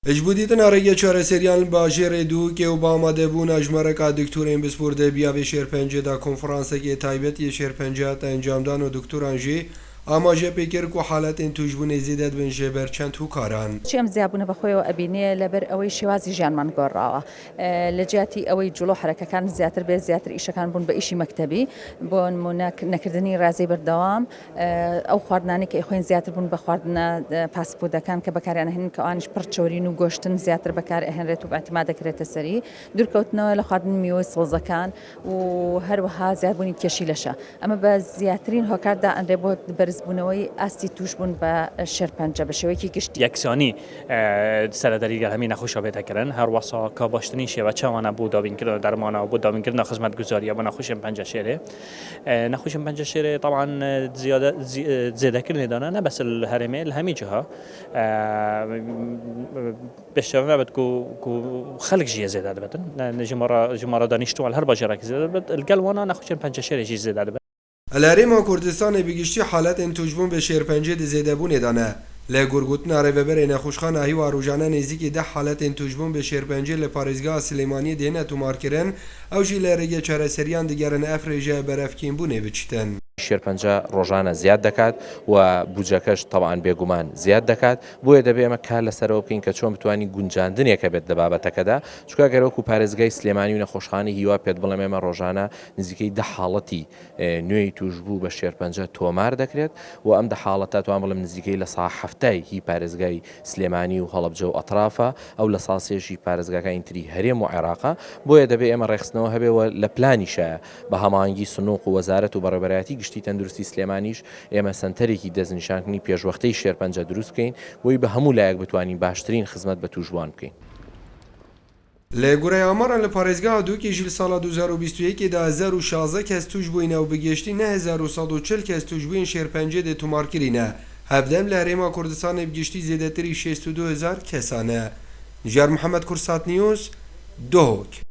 اجبودیتن آرگی چهار سریان باجر دو که اوباما دبون اجمرک دکتورین بسپرده بیاوی شرپنجه دا کنفرانسه که تایبتی شرپنجه تا انجام دان و دکتور انجی اما جه پیکر کو حالت این توجبون زیدت بن جبر چند تو کاران چیم زیابونه بخوی و ابینه لبر اوی شوازی جان من گرا لجاتی اوی جلو حرکت کان زیاتر به زیاتر ایش کان بون به ایشی مکتبی بون منک نکردنی رازی بردوام او خواردنانی که خوین زیاتر بون بخواردن پاسپورت کان که بکاری آنهن که آنش پرچورین و گوشتن زیاتر بکار آهن رتو باعتماد کرده سری دور کوتنا لخواردن میوه سوزکان و هر وها زیاد بونی کشیلشه اما با زیاترین هکار دا ان ربود برز بونوی استی توش بون با شرپنجه بشوی کی گشتی یکسانی سرداری همین نخوش آبیت کردن هر واسه کابشتنی شیوه چه وانا بود آبین کردن درمانا بود آبین کردن خدمت گزاری و نخوشم پنجه شیره نخوشم پنجه شیره طبعا زیاده کردن دانه نه بس الهرمه الهمی جها بشتغل نبود کو خلق جیه زیاده بدن جمارا دانشتو على هر باجرك زیاده بد القلوانا نخوشم پنجه شیره جی زیاده بد الهرم کردستان بگیشتی حالت این توجبون به شرپنجه زیده بونه دانه لگرگوتن ریوبر نخوشخان اهی و روزانه نزدیک ده حالت این توجبون به شرپنجه لپارزگاه سلیمانی دینه تومار کردن او جی لرگه چهار سریان دیگرن افریجه برفکین بونه بچتن شێرپەنجە ڕۆژانە زیاد دەکات و بودجەکەش تەواان بێگومان زیاد دەکات بۆیە دەبێ ئەمە کار لەسەرەوە بکەین کە چۆن بتوانین گونجاندنێکە بێت لە بابەتەکەدا چونکە گەرەوەکو پارێزگای سلێمانی و نەخۆشخانەی هیوا پێت بڵێم ئێمە ڕۆژانە نزیکەی ده حاڵەتی نوێی توشبوو بە شێرپەنجە تۆمار دەکرێت و ئەم ده حاڵەتە توان بڵێم نزیکەی لە سا هەفتای هی پارێزگای سلێمانی و هەڵەبجە و ئەطرافە ئەو لە ساسێژی پارێزگاکانی تری هەرێم و عێراقا بۆیە دەبێ ئێمە ڕێخستنەوە هەبێەوە لە پلانیشە بە هەمانگی سنووق و وەزارەت و بەڕێبەرایەتی گشتی تەندروستی سلێمانیش ئێمە سنتەرێکی دەستنیشانکردنی پێشوەختەی شێرپەنجە دروست بکەین بۆی بە هەموو لایەک بتوانین باشترین خزمەت بە توشبوان بکەین. لگوره آماران لپارێزگاه دو که جیل سالا 2021 دا 1016 کس توش بوینه و بگشتی 9140 کس توش بوین شێرپەنجە ده تومار کرینه هفدم لهرێما کوردستان بگشتی زیدەتری 62000 کسانه. جار محمد کورسات نیوز دوک